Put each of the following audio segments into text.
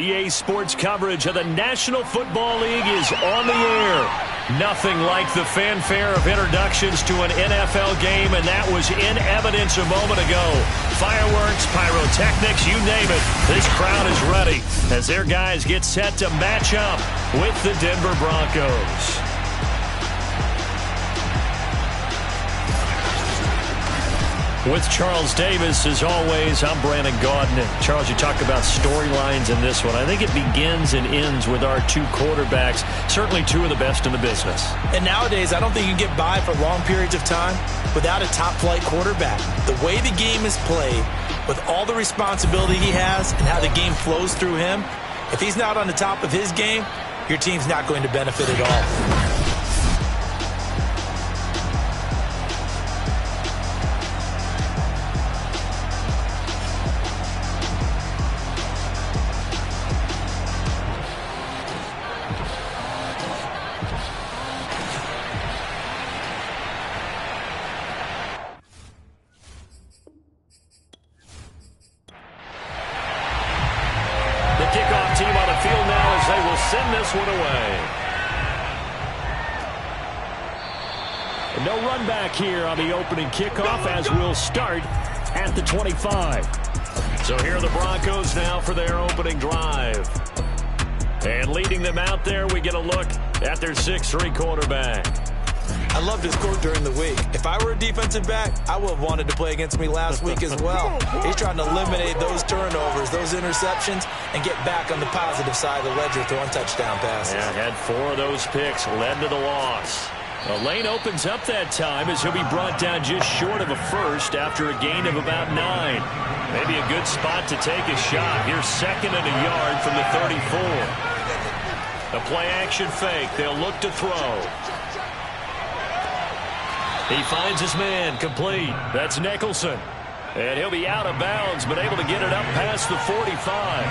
EA Sports coverage of the National Football League is on the air. Nothing like the fanfare of introductions to an NFL game, and that was in evidence a moment ago. Fireworks, pyrotechnics, you name it. This crowd is ready as their guys get set to match up with the Denver Broncos. With Charles Davis, as always, I'm Brandon Gaudin. Charles, you talk about storylines in this one. I think it begins and ends with our two quarterbacks, certainly two of the best in the business. And nowadays, I don't think you can get by for long periods of time without a top-flight quarterback. The way the game is played, with all the responsibility he has and how the game flows through him, if he's not on the top of his game, your team's not going to benefit at all. Send this one away. No run back here on the opening kickoff as we'll start at the 25. So here are the Broncos now for their opening drive. And leading them out there, we get a look at their 6'3" quarterback. I loved his quote during the week. If I were a defensive back, I would have wanted to play against me last week as well. He's trying to eliminate those turnovers, those interceptions, and get back on the positive side of the ledger throwing touchdown passes. Yeah, had 4 of those picks, led to the loss. The lane opens up that time as he'll be brought down just short of a first after a gain of about 9. Maybe a good spot to take a shot. Here's 2nd and a yard from the 34. The play-action fake. They'll look to throw. He finds his man, complete. That's Nicholson. And he'll be out of bounds, but able to get it up past the 45.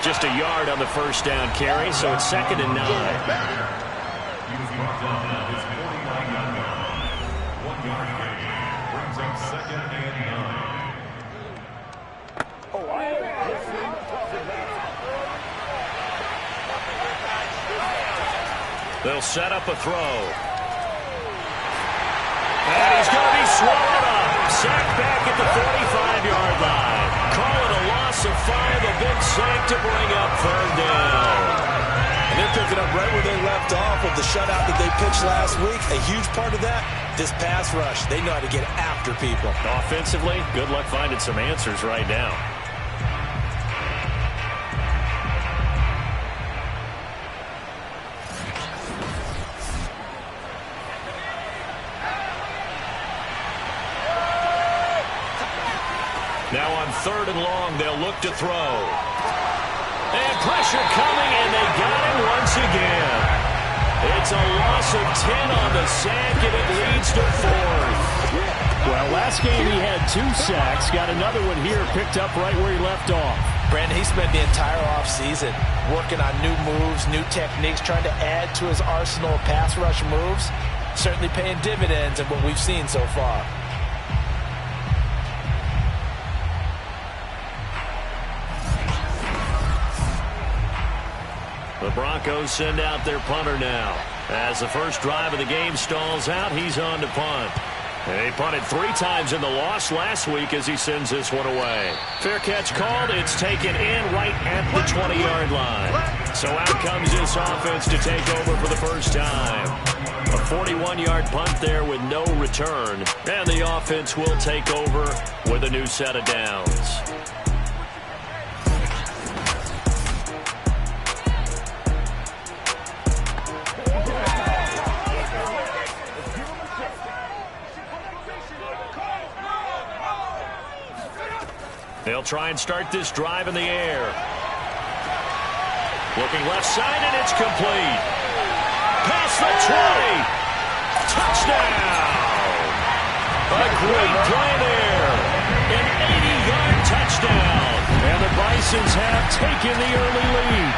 Just a yard on the first down carry, so it's 2nd and 9. They'll set up a throw. And he's going to be swallowed up. Sacked back at the 45-yard line. Call it a loss of 5, a big sack to bring up 3rd down. And they're picking up right where they left off with the shutout that they pitched last week. A huge part of that, this pass rush. They know how to get after people. Offensively, good luck finding some answers right now. Now on 3rd and long, they'll look to throw. And pressure coming, and they got him once again. It's a loss of 10 on the sack, and it leads to 4th. Well, last game he had 2 sacks. Got another one here, picked up right where he left off. Brandon, he spent the entire offseason working on new moves, new techniques, trying to add to his arsenal of pass rush moves. Certainly paying dividends in what we've seen so far. The Broncos send out their punter now. As the first drive of the game stalls out, he's on to punt. And he punted 3 times in the loss last week as he sends this one away. Fair catch called. It's taken in right at the 20-yard line. So out comes this offense to take over for the first time. A 41-yard punt there with no return. And the offense will take over with a new set of downs. They'll try and start this drive in the air. Looking left side, and it's complete. Past the 20. Touchdown. A great play there. An 80-yard touchdown. And the Bisons have taken the early lead.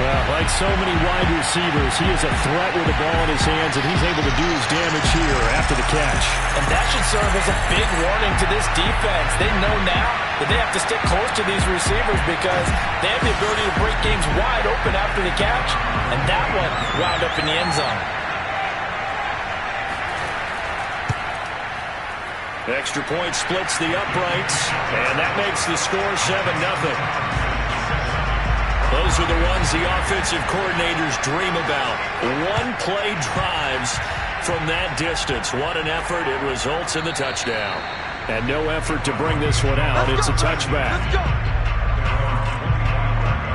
Well, like so many wide receivers, he is a threat with the ball in his hands, and he's able to do his damage here after the catch. And that should serve as a big warning to this defense. They know now that they have to stick close to these receivers because they have the ability to break games wide open after the catch, and that one wound up in the end zone. Extra point splits the uprights, and that makes the score 7-0. Those are the ones the offensive coordinators dream about. One-play drives from that distance. What an effort. It results in the touchdown. And no effort to bring this one out. It's a touchback.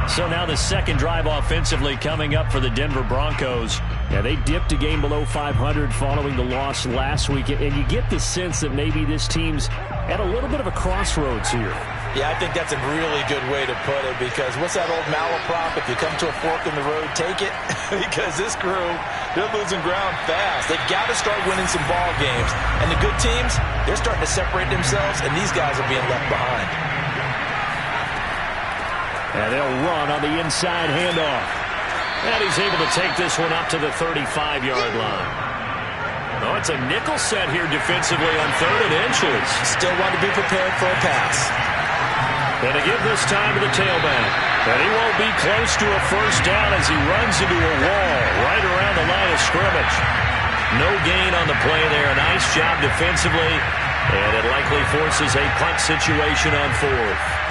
So now the second drive offensively coming up for the Denver Broncos. Yeah, they dipped a game below 500 following the loss last week. And you get the sense that maybe this team's at a little bit of a crossroads here. Yeah, I think that's a really good way to put it because what's that old malaprop? If you come to a fork in the road, take it. Because this crew, they're losing ground fast. They've got to start winning some ball games. And the good teams, they're starting to separate themselves, and these guys are being left behind. And they'll run on the inside handoff. And he's able to take this one up to the 35-yard line. Oh, it's a nickel set here defensively on 3rd and inches. Still want to be prepared for a pass. And to give this time to the tailback. And he won't be close to a first down as he runs into a wall right around the line of scrimmage. No gain on the play there. Nice job defensively. And it likely forces a punt situation on 4th.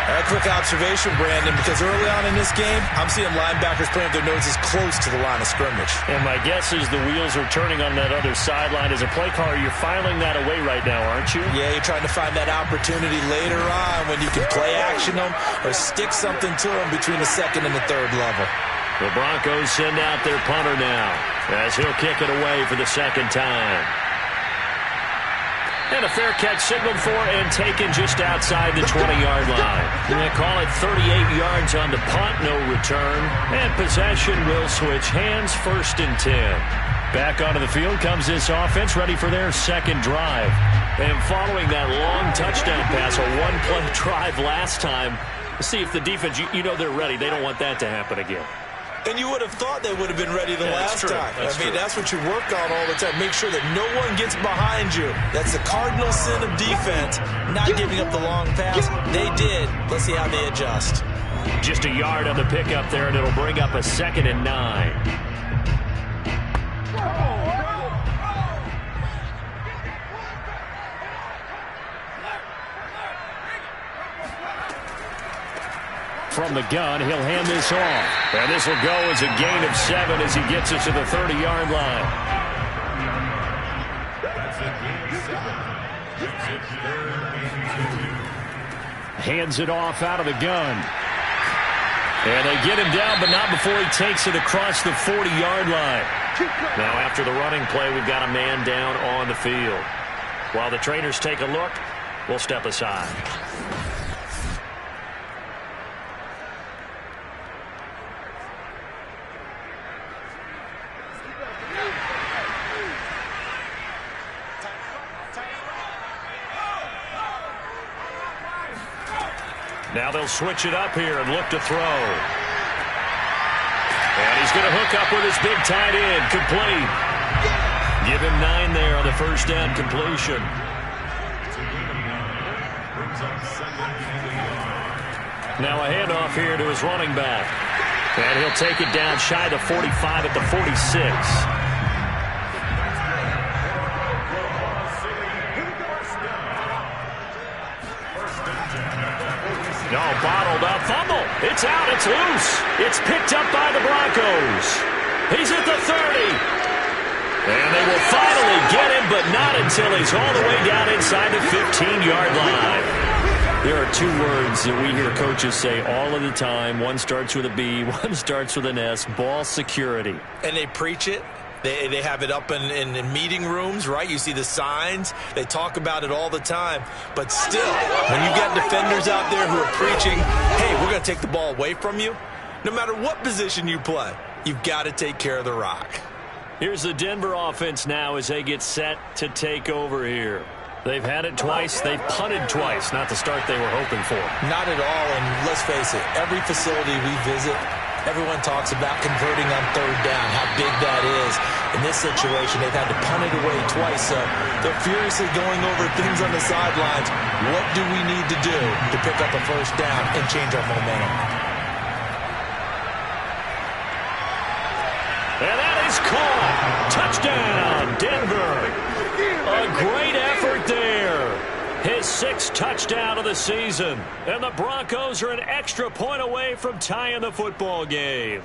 A quick observation, Brandon, because early on in this game, I'm seeing linebackers putting their noses close to the line of scrimmage. And my guess is the wheels are turning on that other sideline. As a play caller, you're filing that away right now, aren't you? Yeah, you're trying to find that opportunity later on when you can play action them or stick something to them between the 2nd and the 3rd level. The Broncos send out their punter now as he'll kick it away for the 2nd time. And a fair catch signaled for and taken just outside the 20-yard line. They call it 38 yards on the punt, no return. And possession will switch hands, 1st and 10. Back onto the field comes this offense, ready for their 2nd drive. And following that long touchdown pass, a one-play drive last time, see if the defense, you know they're ready. They don't want that to happen again. And you would have thought they would have been ready the last time. That's what you work on all the time. Make sure that no one gets behind you. That's the cardinal sin of defense, not giving up the long pass. They did. Let's see how they adjust. Just a yard on the pickup there, and it'll bring up a 2nd and 9. From the gun, he'll hand this off. And this will go as a gain of 7 as he gets it to the 30-yard line. Hands it off out of the gun. And they get him down, but not before he takes it across the 40-yard line. Now, after the running play, we've got a man down on the field. While the trainers take a look, we'll step aside. Now they'll switch it up here and look to throw. And he's going to hook up with his big tight end. Complete. Give him 9 there on the first down completion. Now a handoff here to his running back. And he'll take it down shy the 45 at the 46. No, bottled up. Fumble. It's out. It's loose. It's picked up by the Broncos. He's at the 30. And they will finally get him, but not until he's all the way down inside the 15-yard line. There are 2 words that we hear coaches say all of the time. One starts with a B, one starts with an S. Ball security. And they preach it. They have it up in meeting rooms, right? You see the signs. They talk about it all the time. But still, when you got defenders out there who are preaching, hey, we're going to take the ball away from you, no matter what position you play, you've got to take care of the rock. Here's the Denver offense now as they get set to take over here. They've had it twice. They've punted twice. Not the start they were hoping for. Not at all. And let's face it, every facility we visit, Everyone talks about converting on third down, how big that is. In this situation, they've had to punt it away twice, so they're furiously going over things on the sidelines. What do we need to do to pick up a first down and change our momentum? And that is caught. Touchdown, Denver. A great effort there. His 6th touchdown of the season. And the Broncos are an extra point away from tying the football game.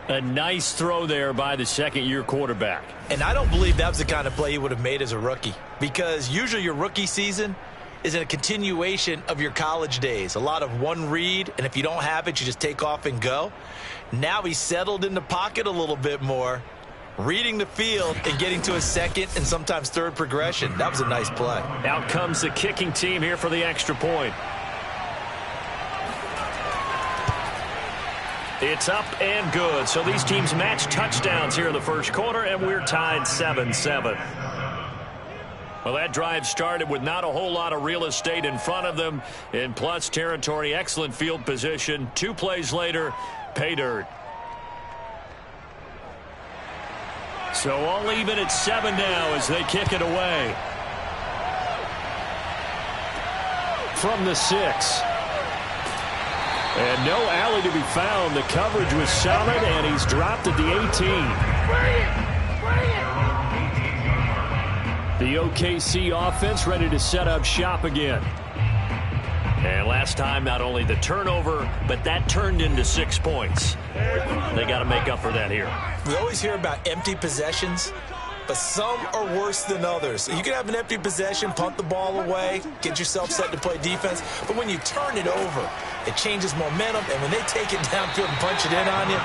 A nice throw there by the second-year quarterback. And I don't believe that was the kind of play he would have made as a rookie, because usually your rookie season is in a continuation of your college days. A lot of one read, and if you don't have it, you just take off and go. Now he's settled in the pocket a little bit more, reading the field and getting to a second and sometimes third progression. That was a nice play. Out comes the kicking team here for the extra point. It's up and good. So these teams match touchdowns here in the first quarter, and we're tied 7-7. Well, that drive started with not a whole lot of real estate in front of them. In plus territory, excellent field position. 2 plays later, pay dirt. So all even at 7 now as they kick it away. From the 6. And no alley to be found. The coverage was solid, and he's dropped at the 18. The OKC offense ready to set up shop again. And last time, not only the turnover, but that turned into 6 points. They got to make up for that here. We always hear about empty possessions, but some are worse than others. You can have an empty possession, punt the ball away, get yourself set to play defense, but when you turn it over, it changes momentum, and when they take it downfield and punch it in on you,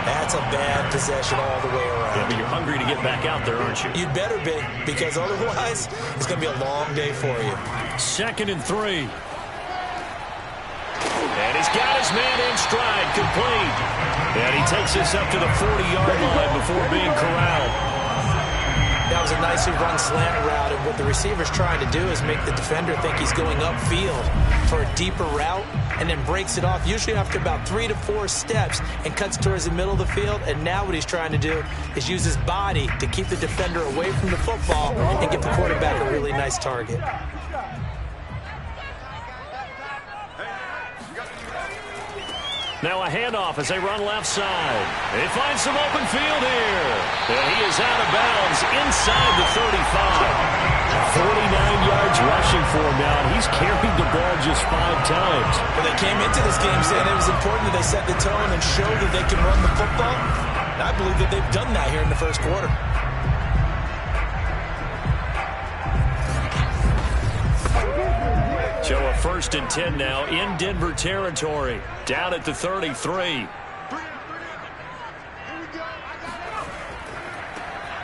that's a bad possession all the way around. Yeah, but you're hungry to get back out there, aren't you? You'd better be, because otherwise, it's going to be a long day for you. 2nd and 3. And he's got his man in stride, complete. And he takes this up to the 40-yard line before being corralled. That was a nicely run slant route, and what the receiver's trying to do is make the defender think he's going upfield for a deeper route, and then breaks it off, usually after about 3 to 4 steps, and cuts towards the middle of the field. And now what he's trying to do is use his body to keep the defender away from the football and give the quarterback a really nice target. Now a handoff as they run left side. They find some open field here. And he is out of bounds inside the 35. 49 yards rushing for him now, and he's carried the ball just 5 times. Well, they came into this game saying it was important that they set the tone and show that they can run the football. And I believe that they've done that here in the first quarter. So a 1st and 10 now in Denver territory. Down at the 33.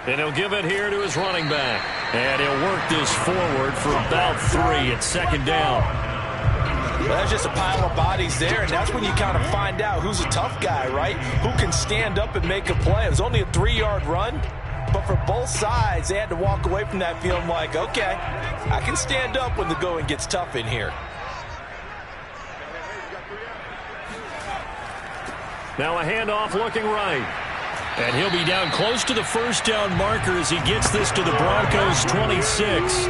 And he'll give it here to his running back. And he'll work this forward for about 3 at 2nd down. Well, that's just a pile of bodies there, and that's when you kind of find out who's a tough guy, right? Who can stand up and make a play. It was only a 3-yard run. But for both sides, they had to walk away from that feeling like, okay, I can stand up when the going gets tough in here. Now a handoff looking right. And he'll be down close to the first down marker as he gets this to the Broncos' 26.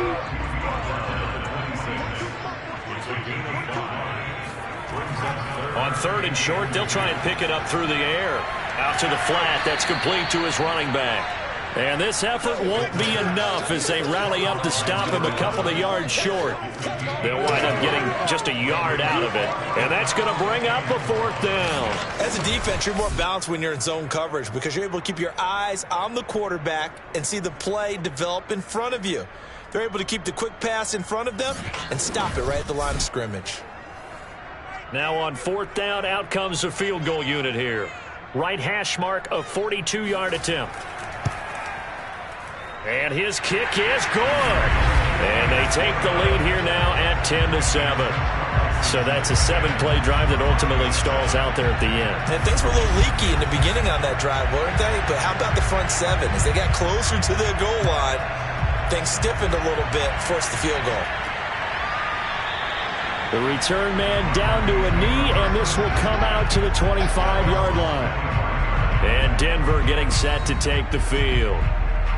On 3rd and short, they'll try and pick it up through the air. Out to the flat, that's complete to his running back. And this effort won't be enough as they rally up to stop him a couple of yards short. They'll wind up getting just a yard out of it. And that's going to bring up a 4th down. As a defense, you're more balanced when you're in zone coverage because you're able to keep your eyes on the quarterback and see the play develop in front of you. They're able to keep the quick pass in front of them and stop it right at the line of scrimmage. Now on 4th down, out comes the field goal unit here. Right hash mark, a 42-yard attempt. And his kick is good. And they take the lead here now at 10-7. So that's a 7-play drive that ultimately stalls out there at the end. And things were a little leaky in the beginning on that drive, weren't they? But how about the front 7? As they got closer to the goal line, things stiffened a little bit, forced the field goal. The return man down to a knee, and this will come out to the 25-yard line. And Denver getting set to take the field.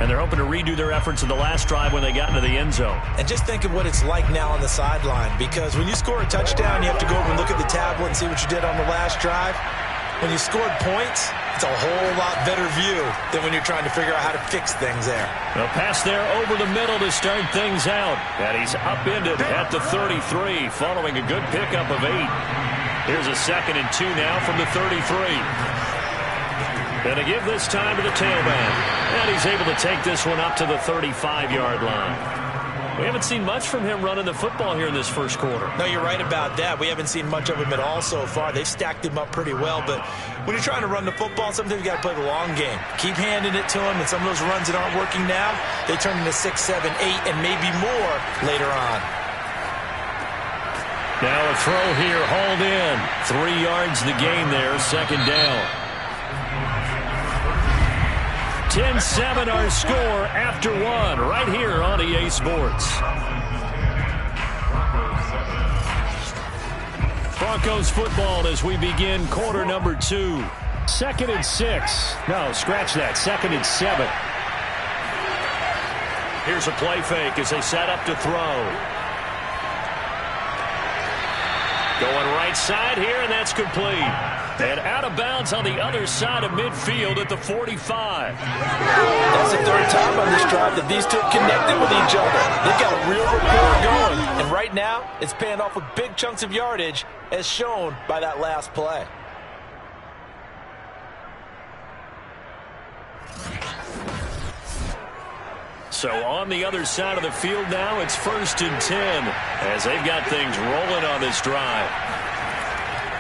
And they're hoping to redo their efforts in the last drive when they got into the end zone. And just think of what it's like now on the sideline, because when you score a touchdown, you have to go over and look at the tablet and see what you did on the last drive. When you scored points, it's a whole lot better view than when you're trying to figure out how to fix things there. A pass there over the middle to start things out. And he's upended at the 33 following a good pickup of 8. Here's a 2nd and 2 now from the 33. And to give this time to the tailback. And he's able to take this one up to the 35-yard line. We haven't seen much from him running the football here in this first quarter. No, you're right about that. We haven't seen much of him at all so far. They've stacked him up pretty well, but when you're trying to run the football, sometimes you got to play the long game. Keep handing it to him, and some of those runs that aren't working now, they turn into 6, 7, 8, and maybe more later on. Now a throw here, hauled in. 3 yards the gain there, 2nd down. 10-7 our score after 1 right here on EA Sports. Broncos football as we begin quarter number 2. 2nd and 6. No, scratch that. 2nd and 7. Here's a play fake as they set up to throw. Going right side here, and that's complete. And out of bounds on the other side of midfield at the 45. That's the 3rd time on this drive that these two connected with each other. They've got a real rapport going. And right now, it's paying off with big chunks of yardage, as shown by that last play. So on the other side of the field now, it's 1st and 10 as they've got things rolling on this drive.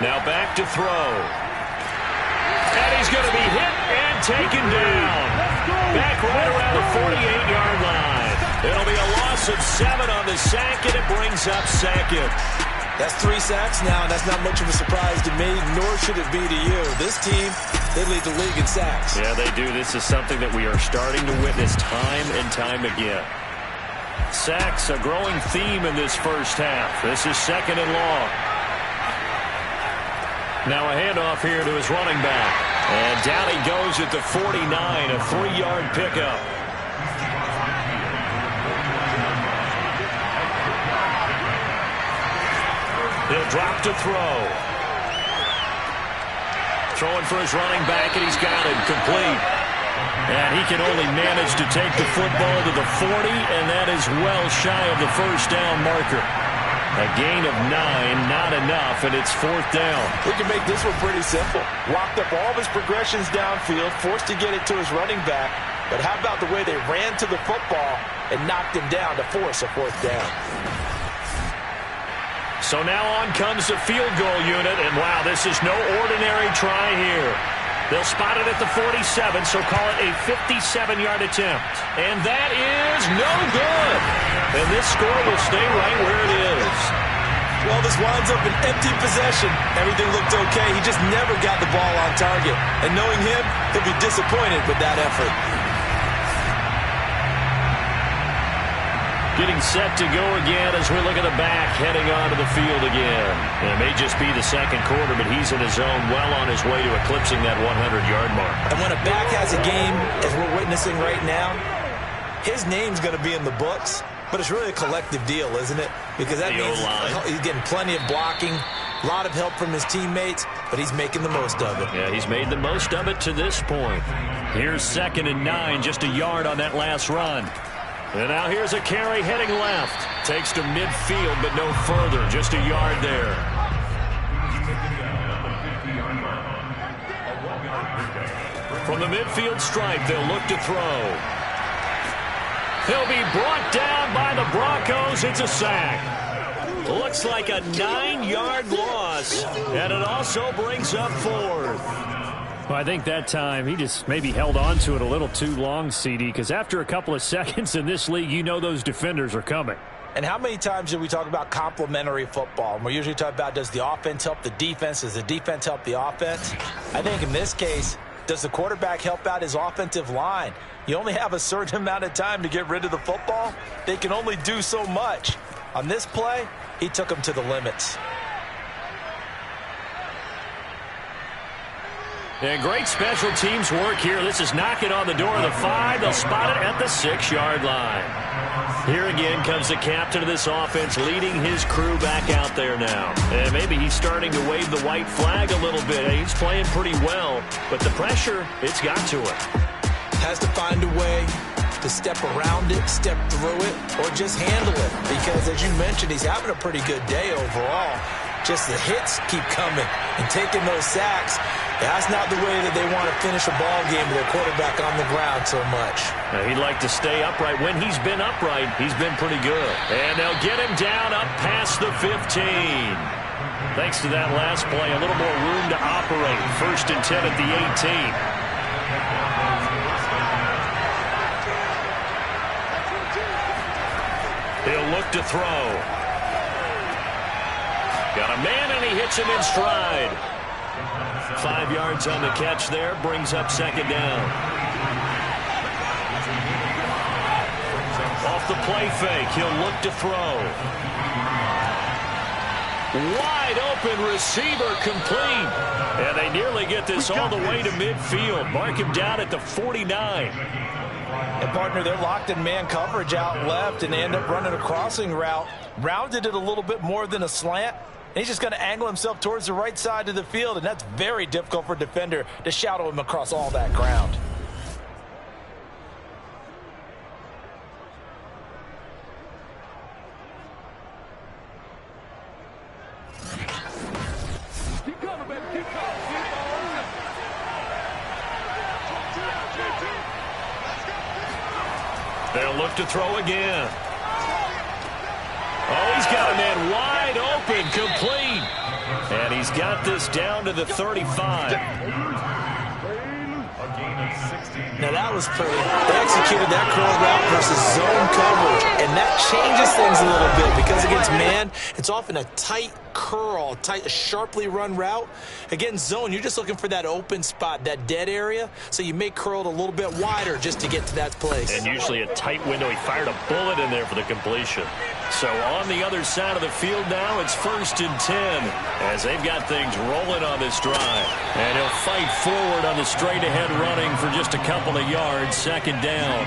Now back to throw. And he's going to be hit and taken down. Back right around the 48-yard line. It'll be a loss of 7 on the sack, and it brings up 2nd. That's 3 sacks now, and that's not much of a surprise to me, nor should it be to you. This team, they lead the league in sacks. Yeah, they do. This is something that we are starting to witness time and time again. Sacks, a growing theme in this first half. This is 2nd and long. Now a handoff here to his running back. And down he goes at the 49, a 3-yard pickup. He'll drop to throw. Throwing for his running back, and he's got it complete. And he can only manage to take the football to the 40, and that is well shy of the 1st down marker. A gain of 9, not enough, and it's 4th down. We can make this one pretty simple. Locked up all of his progressions downfield, forced to get it to his running back. But how about the way they ran to the football and knocked him down to force a 4th down? So now on comes the field goal unit, and wow, this is no ordinary try here. They'll spot it at the 47, so call it a 57-yard attempt. And that is no good. And this score will stay right where it is. Well, this winds up an empty possession. Everything looked okay. He just never got the ball on target. And knowing him, he'll be disappointed with that effort. Getting set to go again as we look at the back heading onto the field again. And it may just be the 2nd quarter, but he's in his zone well on his way to eclipsing that 100-yard mark. And when a back has a game, as we're witnessing right now, his name's going to be in the books, but it's really a collective deal, isn't it? Because that means he's getting plenty of blocking, a lot of help from his teammates, but he's making the most of it. Yeah, he's made the most of it to this point. Here's 2nd and 9, just a yard on that last run. And now here's a carry heading left. Takes to midfield, but no further. Just a yard there. From the midfield stripe, they'll look to throw. He'll be brought down by the Broncos. It's a sack. Looks like a 9-yard loss, and it also brings up 4th. Well, I think that time he just maybe held on to it a little too long, CD, because after a couple of seconds in this league, you know those defenders are coming. And how many times do we talk about complementary football? And we're usually talking about, does the offense help the defense? Does the defense help the offense? I think in this case, does the quarterback help out his offensive line? You only have a certain amount of time to get rid of the football. They can only do so much. On this play, he took him to the limits. And great special teams work here. This is knocking on the door of the 5. They'll spot it at the 6-yard line. Here again comes the captain of this offense leading his crew back out there now. And maybe he's starting to wave the white flag a little bit. He's playing pretty well, but the pressure, it's got to him. Has to find a way to step around it, step through it, or just handle it. Because as you mentioned, he's having a pretty good day overall. Just the hits keep coming and taking those sacks. That's not the way that they want to finish a ball game with their quarterback on the ground so much. Now, he'd like to stay upright. When he's been upright, he's been pretty good. And they'll get him down up past the 15. Thanks to that last play, a little more room to operate. 1st and 10 at the 18. He'll look to throw. Got a man, and he hits him in stride. 5 yards on the catch there, brings up 2nd down. Off the play fake, he'll look to throw. Wide open receiver, complete. And they nearly get this all the way to midfield. Mark him down at the 49. And partner, they're locked in man coverage out left, and they end up running a crossing route. Rounded it a little bit more than a slant. And he's just going to angle himself towards the right side of the field, and that's very difficult for a defender to shadow him across all that ground. They'll look to throw again. Oh, he's got a man wide open, complete. And he's got this down to the 35. Now that was pretty. They executed that curl route versus zone coverage, and that changes things a little bit because against man, it's often a tight curl, a sharply run route. Against zone, you're just looking for that open spot, that dead area, so you may curl it a little bit wider just to get to that place. And usually a tight window. He fired a bullet in there for the completion. So on the other side of the field now, it's 1st and 10 as they've got things rolling on this drive. And he'll fight forward on the straight-ahead running for just a couple of yards, 2nd down.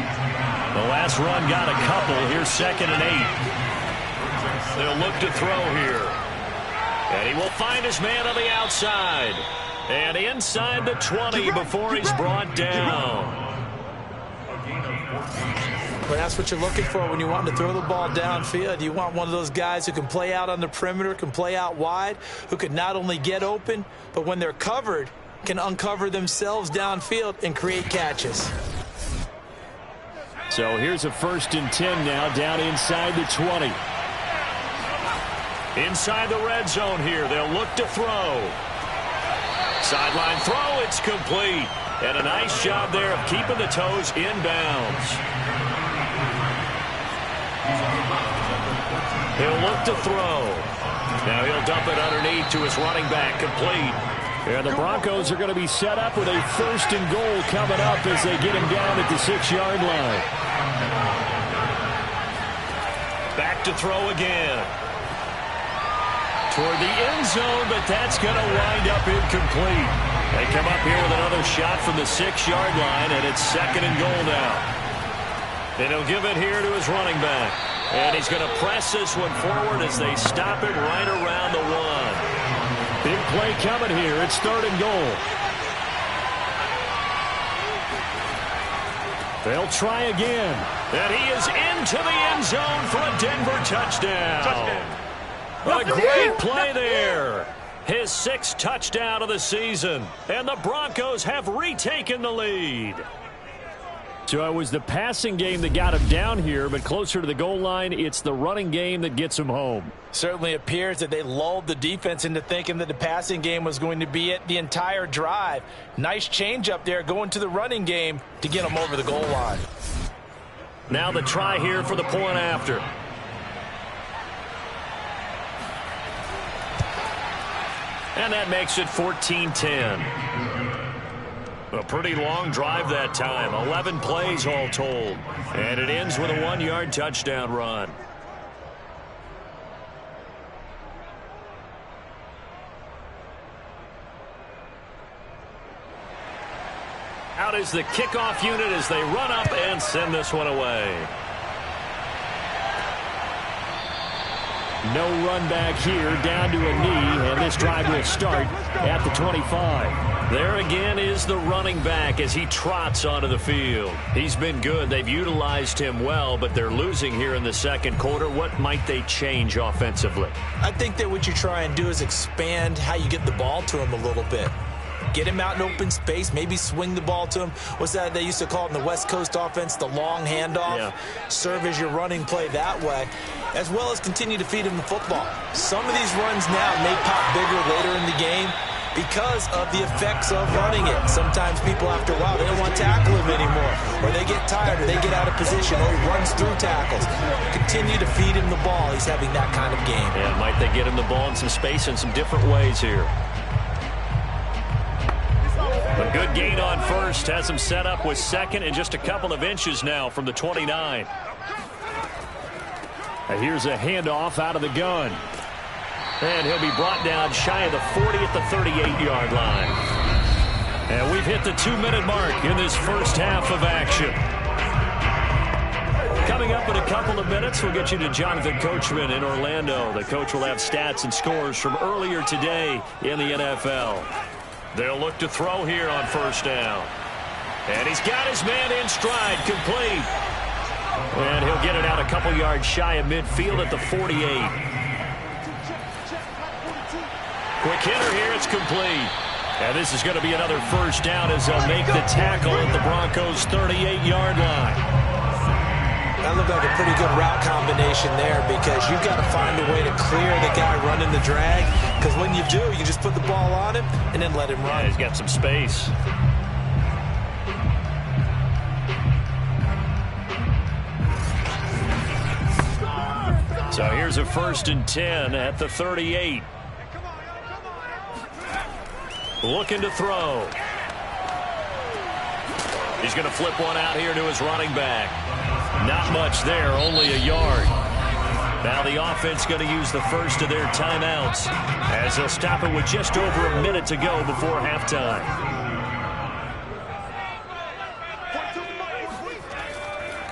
The last run got a couple. Here's 2nd and 8. They'll look to throw here. And he will find his man on the outside. And inside the 20 before he's brought down. But that's what you're looking for when you want to throw the ball downfield. You want one of those guys who can play out on the perimeter, can play out wide, who can not only get open, but when they're covered, can uncover themselves downfield and create catches. So here's a 1st and 10 now down inside the 20. Inside the red zone here, they'll look to throw. Sideline throw, it's complete. And a nice job there of keeping the toes inbounds. He'll look to throw. Now he'll dump it underneath to his running back, complete. And the Broncos are going to be set up with a 1st and goal coming up as they get him down at the 6-yard line. Back to throw again. Toward the end zone, but that's going to wind up incomplete. They come up here with another shot from the 6-yard line, and it's 2nd and goal now. And he'll give it here to his running back. And he's going to press this one forward as they stop it right around the 1. Big play coming here. It's 3rd and goal. They'll try again. And he is into the end zone for a Denver touchdown. A great play there. His 6th touchdown of the season. And the Broncos have retaken the lead. So it was the passing game that got him down here, but closer to the goal line, it's the running game that gets him home. Certainly appears that they lulled the defense into thinking that the passing game was going to be it the entire drive. Nice change up there going to the running game to get him over the goal line. Now the try here for the point after. And that makes it 14-10. A pretty long drive that time. 11 plays all told. And it ends with a 1-yard touchdown run. Out is the kickoff unit as they run up and send this one away. No run back here, down to a knee, and this drive will start at the 25. There again is the running back as he trots onto the field. He's been good. They've utilized him well, but they're losing here in the second quarter. What might they change offensively? I think that what you try and do is expand how you get the ball to him a little bit. Get him out in open space, maybe swing the ball to him. What's that they used to call it in the West Coast offense, the long handoff? Yeah. Serve as your running play that way, as well as continue to feed him the football. Some of these runs now may pop bigger later in the game because of the effects of running it. Sometimes people, after a while, they don't want to tackle him anymore, or they get tired, or they get out of position, or he runs through tackles. Continue to feed him the ball. He's having that kind of game. Yeah, might they get him the ball in some space in some different ways here. A good gain on first. Has him set up with second and just a couple of inches now from the 29. And here's a handoff out of the gun. And he'll be brought down shy of the 40 at the 38-yard line. And we've hit the 2-minute mark in this first half of action. Coming up in a couple of minutes, we'll get you to Jonathan Coachman in Orlando. The coach will have stats and scores from earlier today in the NFL. They'll look to throw here on first down. And he's got his man in stride, complete. And he'll get it out a couple yards shy of midfield at the 48. Quick hitter here, it's complete. And this is going to be another first down as they'll make the tackle at the Broncos' 38-yard line. That looked like a pretty good route combination there because you've got to find a way to clear the guy running the drag, because when you do, you just put the ball on him and then let him run. Yeah, he's got some space. So here's a 1st and 10 at the 38. Looking to throw. He's going to flip one out here to his running back. Not much there, only a yard. Now the offense going to use the first of their timeouts as they'll stop it with just over a minute to go before halftime.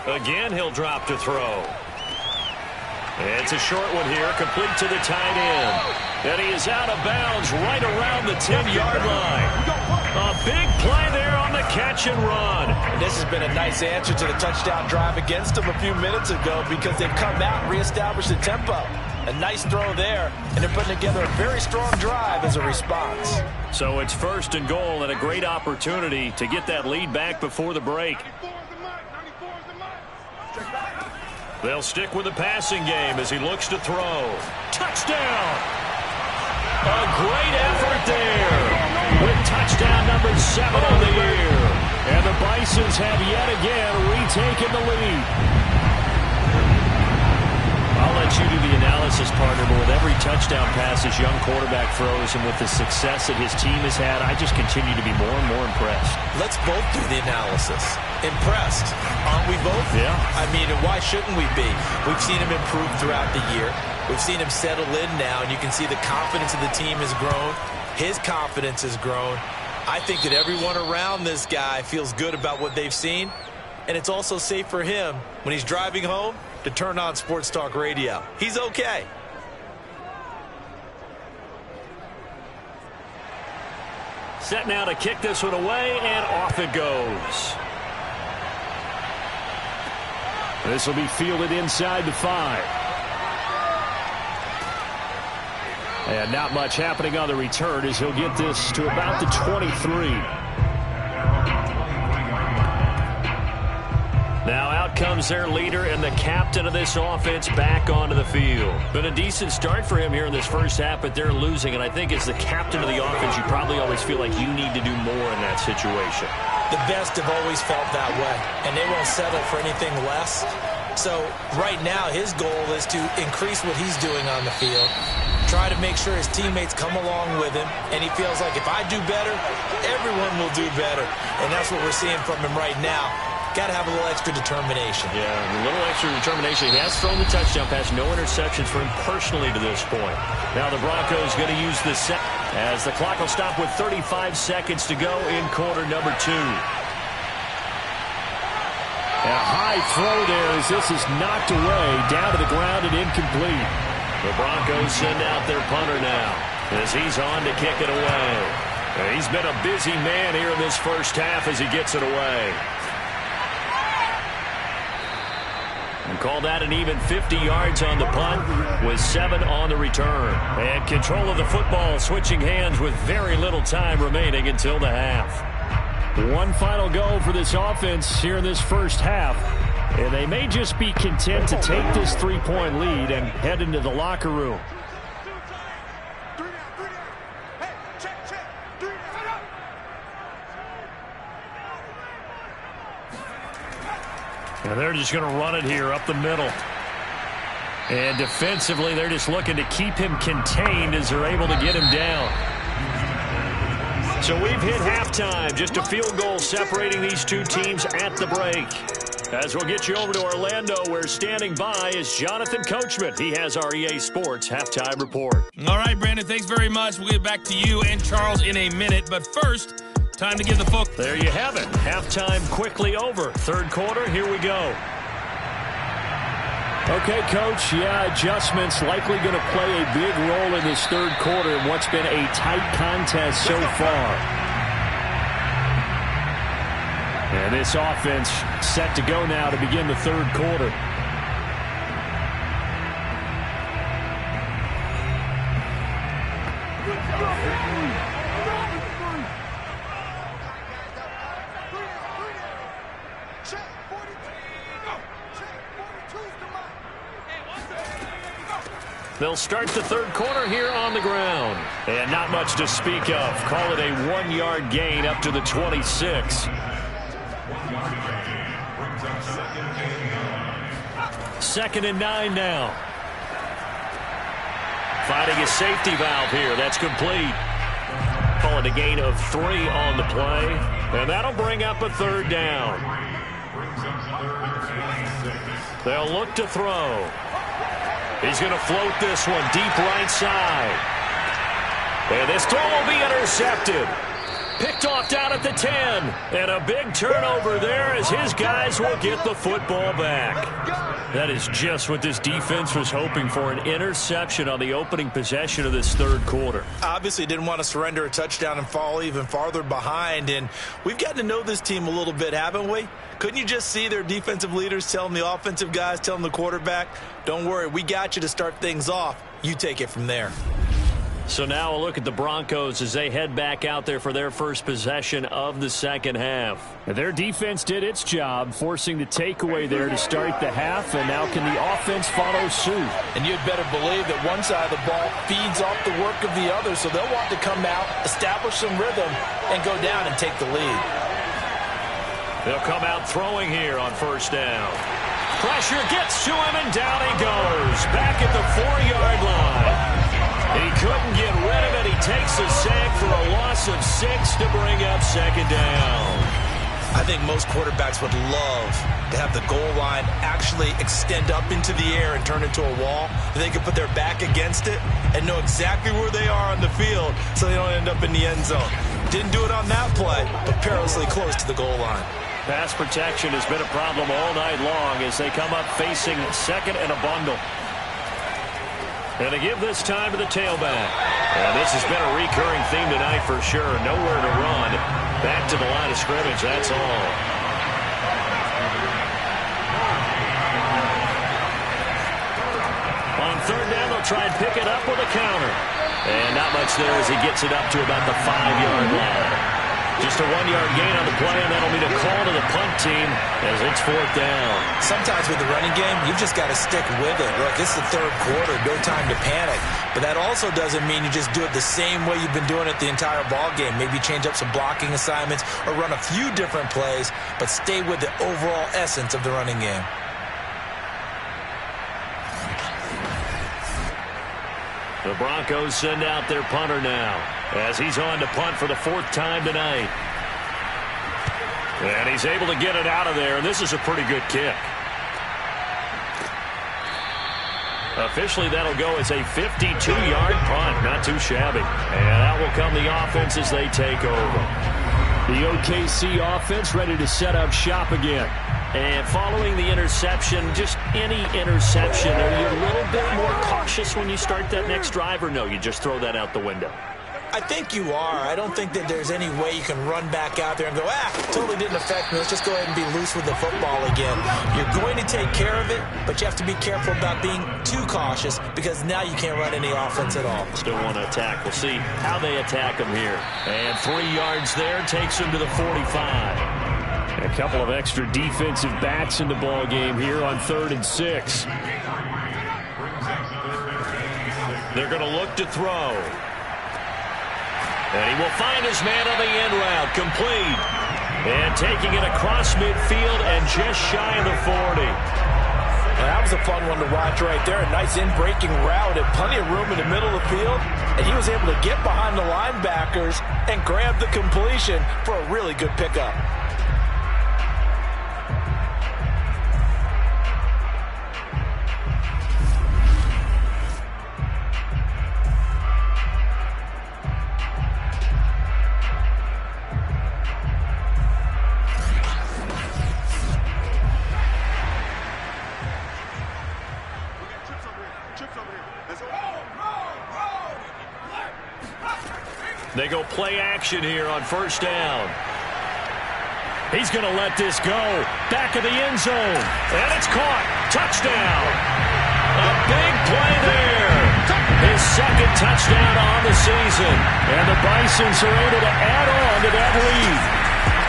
Again, he'll drop to throw. It's a short one here, complete to the tight end. And he is out of bounds right around the 10-yard line. A big play there on the catch and run. And this has been a nice answer to the touchdown drive against them a few minutes ago because they've come out and reestablished the tempo. A nice throw there, and they're putting together a very strong drive as a response. So it's 1st and goal and a great opportunity to get that lead back before the break. They'll stick with the passing game as he looks to throw. Touchdown! A great effort there with touchdown number 7 on the year. And the Bisons have yet again retaken the lead. I'll let you do the analysis, partner, but with every touchdown pass his young quarterback throws and with the success that his team has had, I just continue to be more and more impressed. Let's both do the analysis. Impressed. Aren't we both? Yeah. I mean, why shouldn't we be? We've seen him improve throughout the year. We've seen him settle in now, and you can see the confidence of the team has grown. His confidence has grown. I think that everyone around this guy feels good about what they've seen, and it's also safe for him when he's driving home to turn on Sports Talk Radio. He's okay. Set now to kick this one away, and off it goes. This will be fielded inside the 5. And not much happening on the return as he'll get this to about the 23. Now out comes their leader and the captain of this offense back onto the field. Been a decent start for him here in this first half, but they're losing. And I think as the captain of the offense, you probably always feel like you need to do more in that situation. The best have always felt that way, and they won't settle for anything less. So right now his goal is to increase what he's doing on the field, try to make sure his teammates come along with him, and he feels like if I do better, everyone will do better. And that's what we're seeing from him right now. Got to have a little extra determination. Yeah, a little extra determination. He has thrown the touchdown pass, no interceptions for him personally to this point. Now the Broncos going to use the set as the clock will stop with 35 seconds to go in quarter number 2. A high throw there as this is knocked away, down to the ground and incomplete. The Broncos send out their punter now as he's on to kick it away. He's been a busy man here in this first half as he gets it away. And call that an even 50 yards on the punt with 7 on the return. And control of the football switching hands with very little time remaining until the half. One final go for this offense here in this first half. And they may just be content to take this 3-point lead and head into the locker room. And they're just going to run it here up the middle. And defensively, they're just looking to keep him contained as they're able to get him down. So we've hit halftime. Just a field goal separating these two teams at the break. As we'll get you over to Orlando, where standing by is Jonathan Coachman. He has our EA Sports halftime report. All right, Brandon, thanks very much. We'll get back to you and Charles in a minute. But first, time to give the folk. There you have it. Halftime quickly over. Third quarter, here we go. Okay, Coach, adjustments likely going to play a big role in this third quarter in what's been a tight contest so far. And this offense set to go now to begin the third quarter. They'll start the third quarter here on the ground. And not much to speak of. Call it a 1-yard gain up to the 26. Second and 9 now. Finding a safety valve here. That's complete. Call it a gain of 3 on the play. And that'll bring up a third down. They'll look to throw. He's going to float this one deep right side. And this throw will be intercepted. Picked off down at the 10. And a big turnover there as his guys will get the football back. That is just what this defense was hoping for, an interception on the opening possession of this third quarter. Obviously didn't want to surrender a touchdown and fall even farther behind. And we've gotten to know this team a little bit, haven't we? Couldn't you just see their defensive leaders telling the offensive guys, telling the quarterback, don't worry, we got you to start things off. You take it from there. So now a look at the Broncos as they head back out there for their first possession of the second half. Their defense did its job, forcing the takeaway there to start the half, and now can the offense follow suit? And you'd better believe that one side of the ball feeds off the work of the other, so they'll want to come out, establish some rhythm, and go down and take the lead. They'll come out throwing here on first down. Pressure gets to him, and down he goes. Back at the 4-yard line. He couldn't get rid of it. He takes a sack for a loss of 6 to bring up second down. I think most quarterbacks would love to have the goal line actually extend up into the air and turn into a wall. They could put their back against it and know exactly where they are on the field so they don't end up in the end zone. Didn't do it on that play, but perilously close to the goal line. Pass protection has been a problem all night long as they come up facing second and a bundle. And they give this time to the tailback. And this has been a recurring theme tonight for sure. Nowhere to run. Back to the line of scrimmage, that's all. On third down, they'll try and pick it up with a counter. And not much there as he gets it up to about the 5-yard line. Just a 1-yard gain on the play, and that'll be the call to the punt team as it's fourth down. Sometimes with the running game, you've just got to stick with it. Look, it's the third quarter, no time to panic. But that also doesn't mean you just do it the same way you've been doing it the entire ball game. Maybe change up some blocking assignments or run a few different plays, but stay with the overall essence of the running game. The Broncos send out their punter now as he's on to punt for the 4th time tonight. And he's able to get it out of there, and this is a pretty good kick. Officially, that'll go as a 52-yard punt. Not too shabby. And out will come the offense as they take over. The OKC offense ready to set up shop again. And following the interception, just any interception, are you a little bit more cautious when you start that next drive, or no, you just throw that out the window? I think you are. I don't think that there's any way you can run back out there and go, totally didn't affect me. Let's just go ahead and be loose with the football again. You're going to take care of it, but you have to be careful about being too cautious because now you can't run any offense at all. Still want to attack. We'll see how they attack him here. And 3 yards there takes him to the 45. A couple of extra defensive backs in the ball game here on 3rd and 6. They're going to look to throw. And he will find his man on the end route, complete. And taking it across midfield and just shy of the 40. And that was a fun one to watch right there. A nice in-breaking route and plenty of room in the middle of the field. And he was able to get behind the linebackers and grab the completion for a really good pickup. They go play action here on 1st down. He's going to let this go. Back of the end zone. And it's caught. Touchdown. A big play there. His 2nd touchdown on the season. And the Bisons are able to add on to that lead.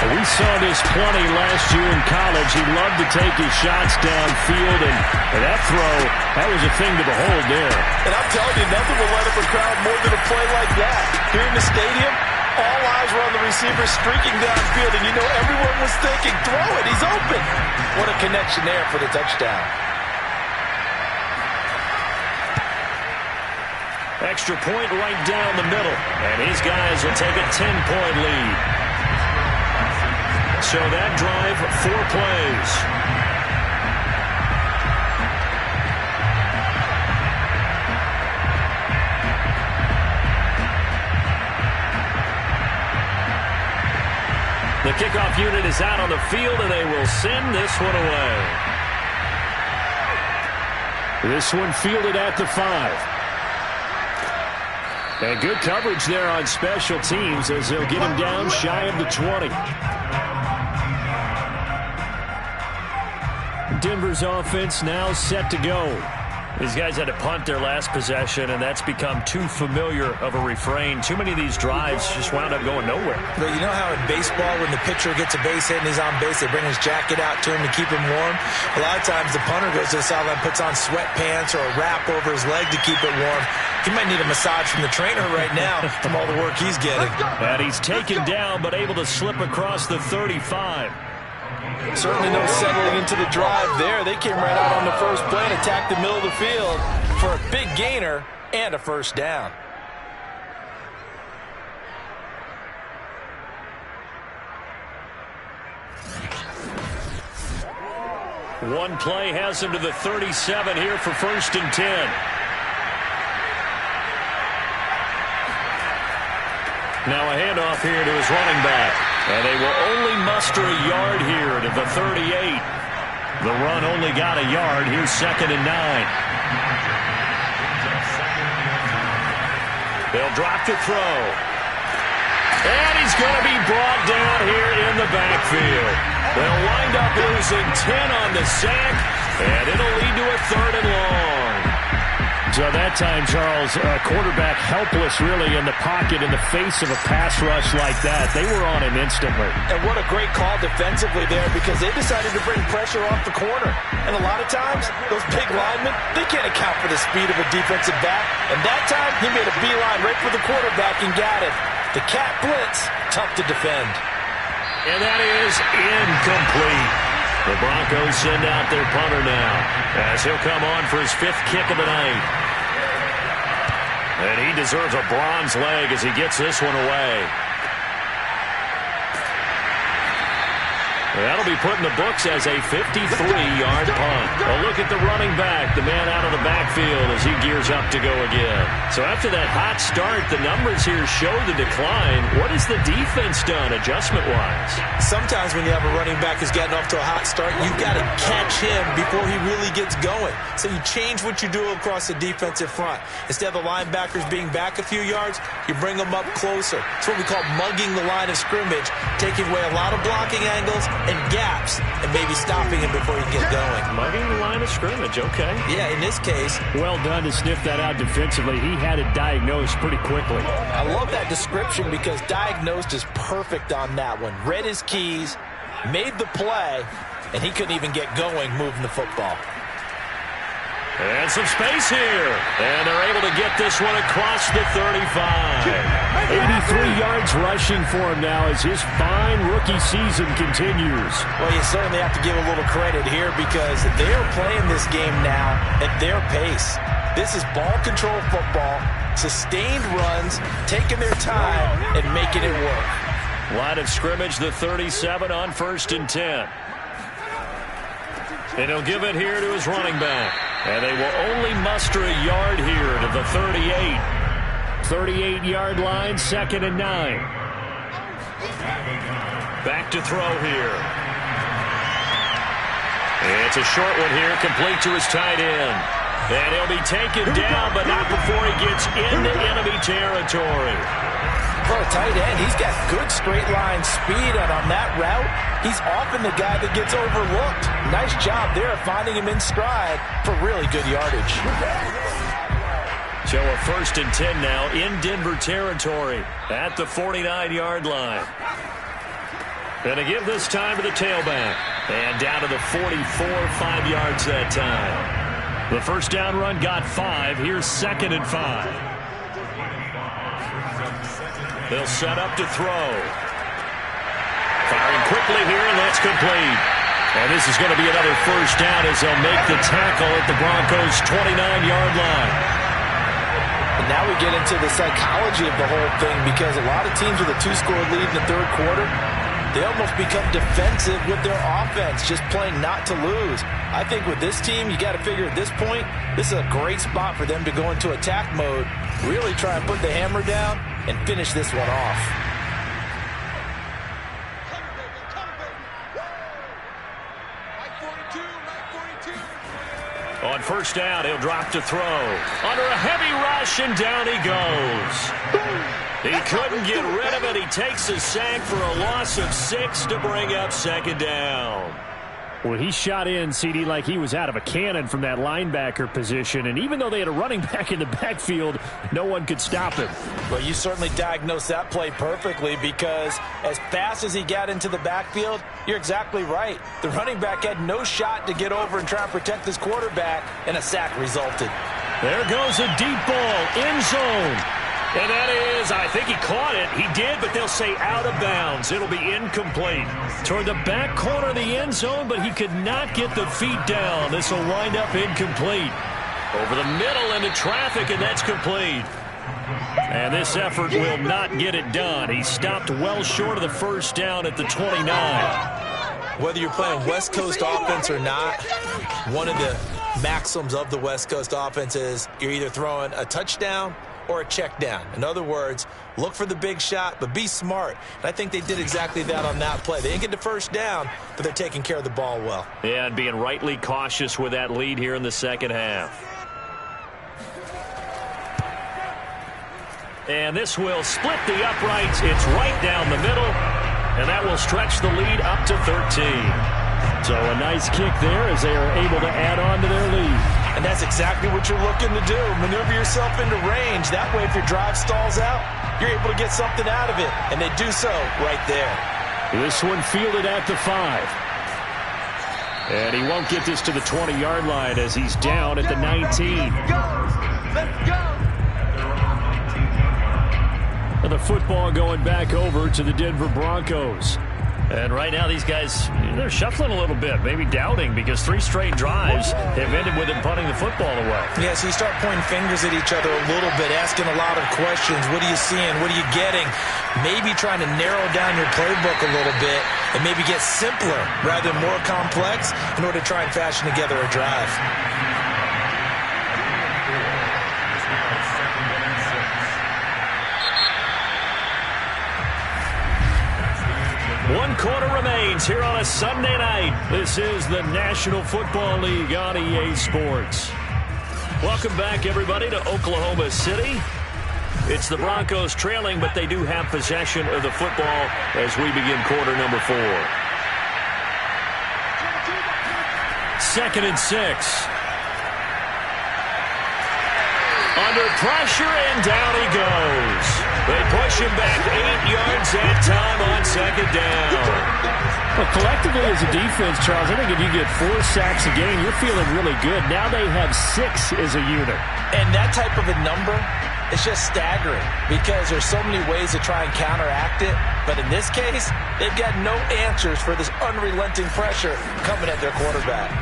We saw this plenty last year in college. He loved to take his shots downfield, and that throw, that was a thing to behold there. And I'm telling you, nothing will light up a crowd more than a play like that. Here in the stadium, all eyes were on the receiver streaking downfield, and you know everyone was thinking, throw it, he's open. What a connection there for the touchdown. Extra point right down the middle, and these guys will take a 10-point lead. So that drive, 4 plays. The kickoff unit is out on the field, and they will send this one away. This one fielded at the 5. And good coverage there on special teams as they'll get him down shy of the 20. Denver's offense now set to go. These guys had to punt their last possession, and that's become too familiar of a refrain. Too many of these drives just wound up going nowhere. But you know how in baseball, when the pitcher gets a base hit and he's on base, they bring his jacket out to him to keep him warm? A lot of times the punter goes to the sideline, puts on sweatpants or a wrap over his leg to keep it warm. He might need a massage from the trainer right now from all the work he's getting. And he's taken down, but able to slip across the 35. Certainly no settling into the drive there. They came right out on the first play and attacked the middle of the field for a big gainer and a 1st down. One play has him to the 37 here for 1st and 10. Now a handoff here to his running back. And they will only muster a yard here to the 38. The run only got a yard. Here's 2nd and 9. They'll drop to throw. And he's going to be brought down here in the backfield. They'll wind up losing 10 on the sack, and it'll lead to a 3rd and long. So that time, Charles, quarterback helpless really in the pocket in the face of a pass rush like that. They were on him instantly. And what a great call defensively there because they decided to bring pressure off the corner. And a lot of times, those big linemen, they can't account for the speed of a defensive back. And that time, he made a beeline right for the quarterback and got it. The cat blitz, tough to defend. And that is incomplete. The Broncos send out their punter now as he'll come on for his 5th kick of the night. And he deserves a bronze leg as he gets this one away. That'll be put in the books as a 53-yard punt. A look at the running back, the man out of the backfield as he gears up to go again. So after that hot start, the numbers here show the decline. What has the defense done adjustment-wise? Sometimes when you have a running back who's gotten off to a hot start, you've got to catch him before he really gets going. So you change what you do across the defensive front. Instead of the linebackers being back a few yards, you bring them up closer. It's what we call mugging the line of scrimmage, taking away a lot of blocking angles and gaps, and maybe stopping him before he can get going. Mugging the line of scrimmage, okay. Yeah, in this case. Well done to sniff that out defensively. He had it diagnosed pretty quickly. I love that description because diagnosed is perfect on that one. Read his keys, made the play, and he couldn't even get going moving the football. And some space here. And they're able to get this one across the 35. 83 yards rushing for him now as his fine rookie season continues. Well, you certainly have to give a little credit here because they're playing this game now at their pace. This is ball control football, sustained runs, taking their time and making it work. Line of scrimmage, the 37 on 1st and 10. And he'll give it here to his running back. And they will only muster a yard here to the 38. 38-yard line, 2nd and 9. Back to throw here. It's a short one here, complete to his tight end. And he'll be taken down, but not before he gets into enemy territory. For a tight end, he's got good straight line speed, and on that route, he's often the guy that gets overlooked. Nice job there of finding him in stride for really good yardage. So a 1st and 10 now in Denver territory at the 49-yard line. And to give this time to the tailback. And down to the 44, 5 yards that time. The first down run got 5. Here's 2nd and 5. They'll set up to throw. Firing quickly here, and that's complete. And this is going to be another first down as they'll make the tackle at the Broncos' 29-yard line. And now we get into the psychology of the whole thing because a lot of teams with a 2-score lead in the 3rd quarter, they almost become defensive with their offense, just playing not to lose. I think with this team, you got to figure at this point, this is a great spot for them to go into attack mode, really try and put the hammer down and finish this one off. On first down, he'll drop to throw. Under a heavy rush, and down he goes. He couldn't get rid of it. He takes a sack for a loss of 6 to bring up 2nd down. Well, he shot in, CD, like he was out of a cannon from that linebacker position. And even though they had a running back in the backfield, no one could stop him. Well, you certainly diagnosed that play perfectly because as fast as he got into the backfield, you're exactly right. The running back had no shot to get over and try and protect his quarterback, and a sack resulted. There goes a deep ball, end zone. And that is, I think he caught it. He did, but they'll say out of bounds. It'll be incomplete. Toward the back corner of the end zone, but he could not get the feet down. This will wind up incomplete. Over the middle into traffic, and that's complete. And this effort will not get it done. He stopped well short of the first down at the 29. Whether you're playing West Coast offense or not, one of the maxims of the West Coast offense is you're either throwing a touchdown or a check down. In other words, look for the big shot, but be smart. And I think they did exactly that on that play. They didn't get the first down, but they're taking care of the ball well. Yeah, and being rightly cautious with that lead here in the 2nd half. And this will split the uprights. It's right down the middle, and that will stretch the lead up to 13. So a nice kick there as they are able to add on to their lead. And that's exactly what you're looking to do. Maneuver yourself into range. That way, if your drive stalls out, you're able to get something out of it. And they do so right there. This one fielded at the 5. And he won't get this to the 20-yard line as he's down at the 19. Let's go. And the football going back over to the Denver Broncos. And right now these guys, they're shuffling a little bit, maybe doubting, because 3 straight drives have ended with them punting the football away. Yeah, so you start pointing fingers at each other a little bit, asking a lot of questions. What are you seeing? What are you getting? Maybe trying to narrow down your playbook a little bit and maybe get simpler rather than more complex in order to try and fashion together a drive. One quarter remains here on a Sunday night. This is the National Football League on EA Sports. Welcome back, everybody, to Oklahoma City. It's the Broncos trailing, but they do have possession of the football as we begin quarter number 4. 2nd and 6. Under pressure, and down he goes. They push him back 8 yards that time on 2nd down. Well, collectively as a defense, Charles, I think if you get 4 sacks a game, you're feeling really good. Now they have 6 as a unit. And that type of a number, it's just staggering because there's so many ways to try and counteract it. But in this case, they've got no answers for this unrelenting pressure coming at their quarterback.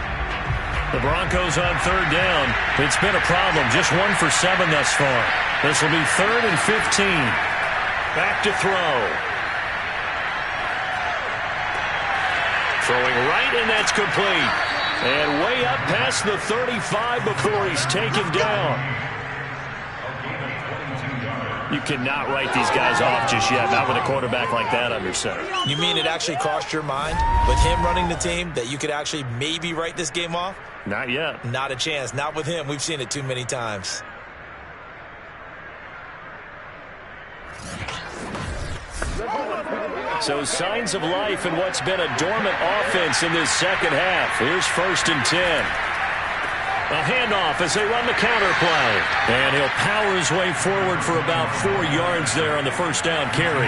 The Broncos on 3rd down. It's been a problem. Just 1 for 7 thus far. This will be 3rd and 15. Back to throw. Throwing right, and that's complete. And way up past the 35 before he's taken down. You cannot write these guys off just yet, not with a quarterback like that under center. You mean it actually crossed your mind with him running the team that you could actually maybe write this game off? Not yet. Not a chance. Not with him. We've seen it too many times. So signs of life in what's been a dormant offense in this second half. Here's 1st and 10. A handoff as they run the counter play. And he'll power his way forward for about 4 yards there on the 1st down carry.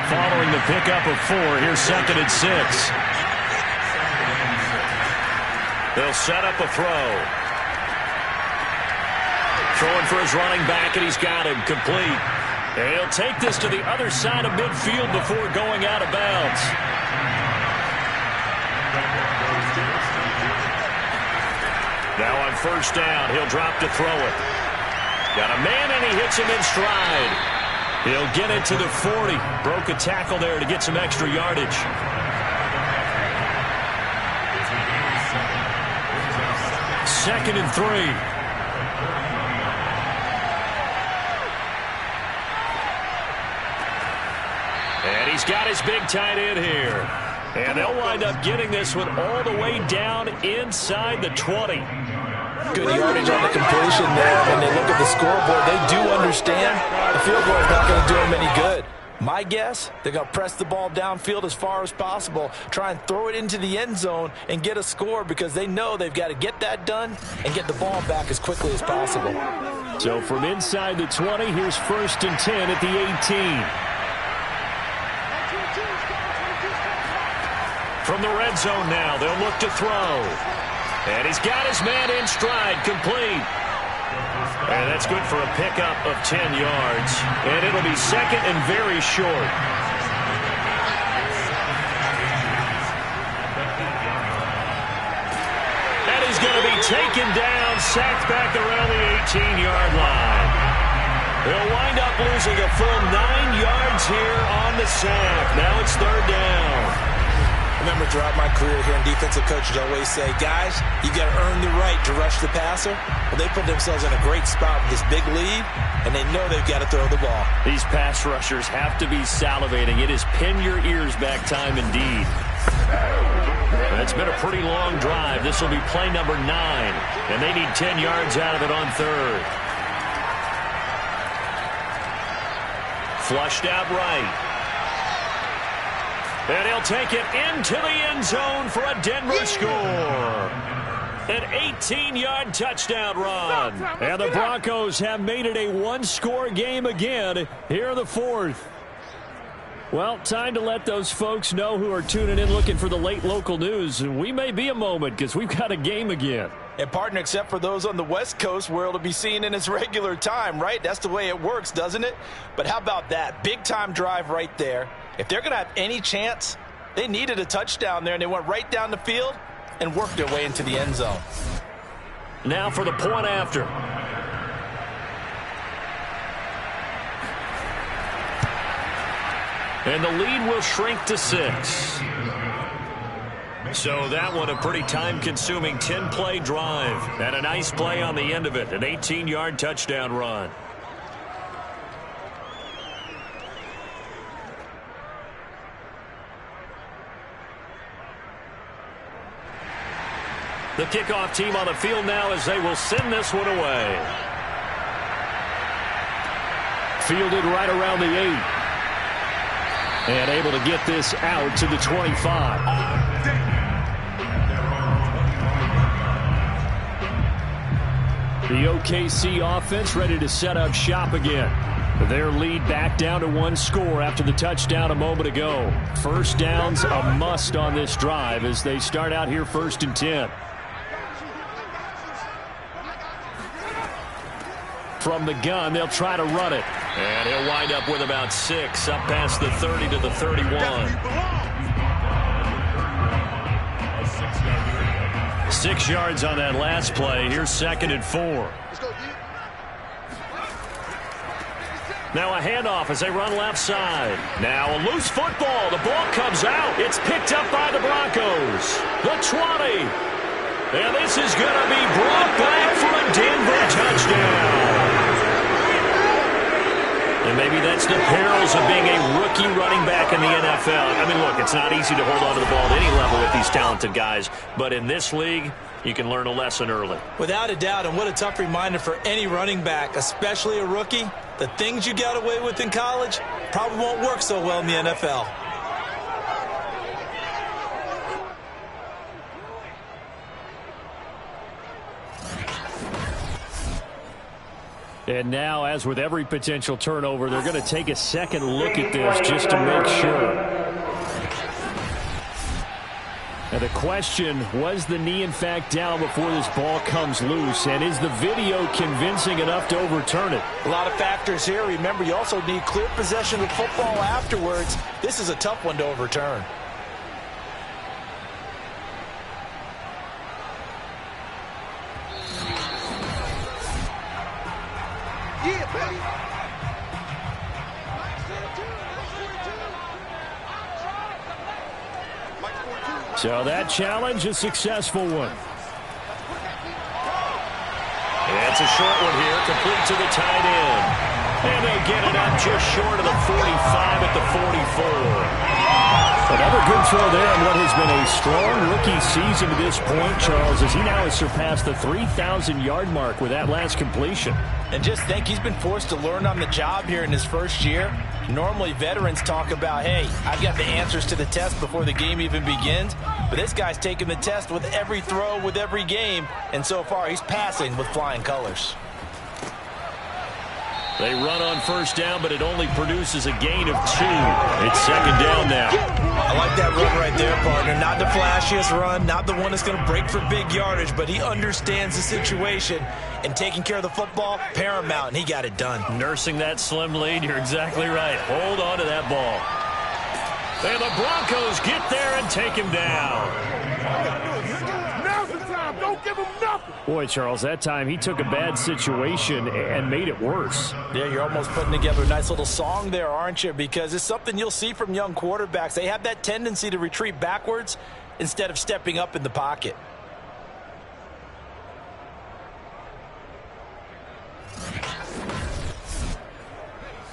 Following the pickup of 4, here's 2nd and 6. They'll set up a throw. Throwing for his running back, and he's got him complete. And he'll take this to the other side of midfield before going out of bounds. Now on 1st down, he'll drop to throw it. Got a man, and he hits him in stride. He'll get it to the 40. Broke a tackle there to get some extra yardage. 2nd and 3. And he's got his big tight end here. And they'll wind up getting this one all the way down inside the 20. Good yardage on the completion there. When they look at the scoreboard, they do understand the field goal is not going to do them any good. My guess, they're going to press the ball downfield as far as possible, try and throw it into the end zone and get a score because they know they've got to get that done and get the ball back as quickly as possible. So from inside the 20, here's 1st and 10 at the 18. From the red zone now, they'll look to throw. And he's got his man in stride, complete. And that's good for a pickup of 10 yards. And it'll be 2nd and very short. And he's going to be taken down, sacked back around the 18-yard line. He'll wind up losing a full 9 yards here on the sack. Now it's 3rd down. Remember, throughout my career here in defensive coaches always say, guys, you got to earn the right to rush the passer. Well, they put themselves in a great spot with this big lead, and they know they've got to throw the ball. These pass rushers have to be salivating. It is pin your ears back time indeed. It's been a pretty long drive. This will be play number 9, and they need 10 yards out of it on 3rd. Flushed out right. And he'll take it into the end zone for a Denver score. An 18-yard touchdown run. And the Broncos have made it a one-score game again here in the 4th. Well, time to let those folks know who are tuning in looking for the late local news. And we may be a moment because we've got a game again. And partner, except for those on the West Coast where it'll be seen in its regular time, right? That's the way it works, doesn't it? But how about that? Big time drive right there. If they're going to have any chance, They needed a touchdown there, and they went right down the field and worked their way into the end zone. Now for the point after. And the lead will shrink to 6. So that one a pretty time-consuming 10-play drive. And a nice play on the end of it, an 18-yard touchdown run. The kickoff team on the field now as they will send this one away. Fielded right around the 8. And able to get this out to the 25. The OKC offense ready to set up shop again. Their lead back down to 1 score after the touchdown a moment ago. First down's a must on this drive as they start out here 1st and 10. From the gun, they'll try to run it. And he'll wind up with about 6, up past the 30 to the 31. 6 yards on that last play. Here's 2nd and 4. Now a handoff as they run left side. Now a loose football. The ball comes out. It's picked up by the Broncos. The 20. And this is going to be brought back for a Denver touchdown. And maybe that's the perils of being a rookie running back in the NFL. I mean, look, it's not easy to hold on to the ball at any level with these talented guys. But in this league, you can learn a lesson early. Without a doubt, and what a tough reminder for any running back, especially a rookie. The things you got away with in college probably won't work so well in the NFL. And now, as with every potential turnover, they're going to take a second look at this just to make sure. And the question, was the knee in fact down before this ball comes loose? And is the video convincing enough to overturn it? A lot of factors here. Remember, you also need clear possession of football afterwards. This is a tough one to overturn. So that challenge, a successful one. It's a short one here, complete to the tight end. And they'll get it up just short of the 45 at the 44. Another good throw there on what has been a strong rookie season to this point, Charles, as he now has surpassed the 3,000-yard mark with that last completion. And just think, he's been forced to learn on the job here in his first year. Normally, veterans talk about, hey, I've got the answers to the test before the game even begins. But this guy's taking the test with every throw, with every game. And so far, he's passing with flying colors. They run on first down, but it only produces a gain of 2. It's second down now. I like that run right there, partner. Not the flashiest run, not the one that's going to break for big yardage, but he understands the situation, and taking care of the football, paramount, and he got it done. Nursing that slim lead, you're exactly right. Hold on to that ball. And the Broncos get there and take him down. Don't give him nothing. Boy, Charles, that time he took a bad situation and made it worse. Yeah, you're almost putting together a nice little song there, aren't you? Because it's something you'll see from young quarterbacks. They have that tendency to retreat backwards instead of stepping up in the pocket.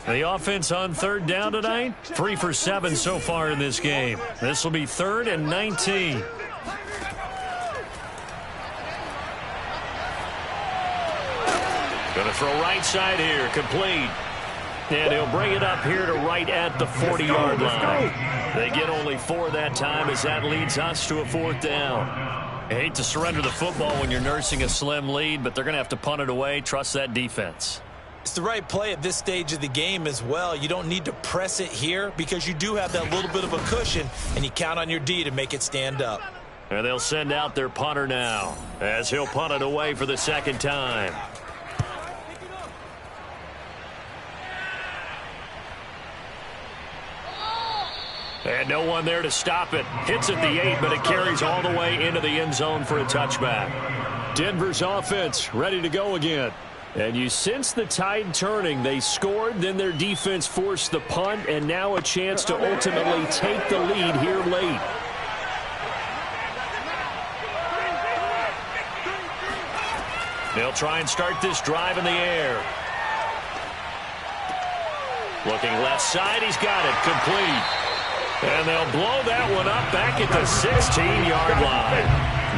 The offense on third down tonight, 3 for 7 so far in this game. This will be 3rd and 19. Going to throw right side here, complete. And he'll bring it up here to right at the 40-yard line. They get only 4 that time as that leads us to a 4th down. I hate to surrender the football when you're nursing a slim lead, but they're going to have to punt it away. Trust that defense. It's the right play at this stage of the game as well. You don't need to press it here because you do have that little bit of a cushion, and you count on your D to make it stand up. And they'll send out their punter now as he'll punt it away for the 2nd time. And no one there to stop it. Hits at the 8, but it carries all the way into the end zone for a touchback. Denver's offense ready to go again. And you sense the tide turning. They scored, then their defense forced the punt, and now a chance to ultimately take the lead here late. They'll try and start this drive in the air. Looking left side, he's got it, complete. And they'll blow that one up back at the 16-yard line.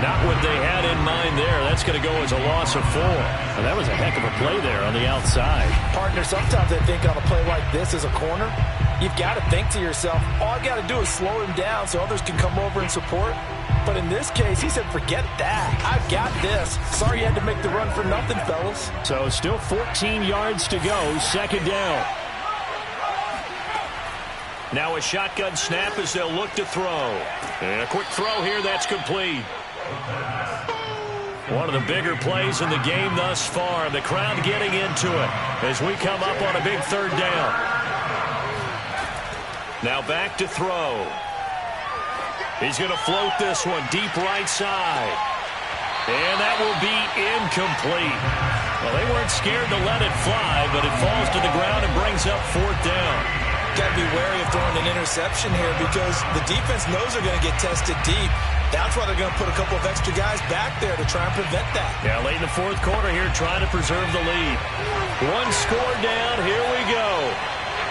Not what they had in mind there. That's going to go as a loss of 4. And that was a heck of a play there on the outside. Partner, sometimes I think on a play like this as a corner, you've got to think to yourself, all I got to do is slow him down so others can come over and support. But in this case, he said, forget that. I've got this. Sorry you had to make the run for nothing, fellas. So still 14 yards to go, second down. Now a shotgun snap as they'll look to throw. And a quick throw here, that's complete. One of the bigger plays in the game thus far. The crowd getting into it as we come up on a big third down. Now back to throw. He's going to float this one deep right side. And that will be incomplete. Well, they weren't scared to let it fly, but it falls to the ground and brings up fourth down. Got to be wary of throwing an interception here because the defense knows they're going to get tested deep. That's why they're going to put a couple of extra guys back there to try and prevent that. Yeah, late in the fourth quarter here trying to preserve the lead. One score down. Here we go.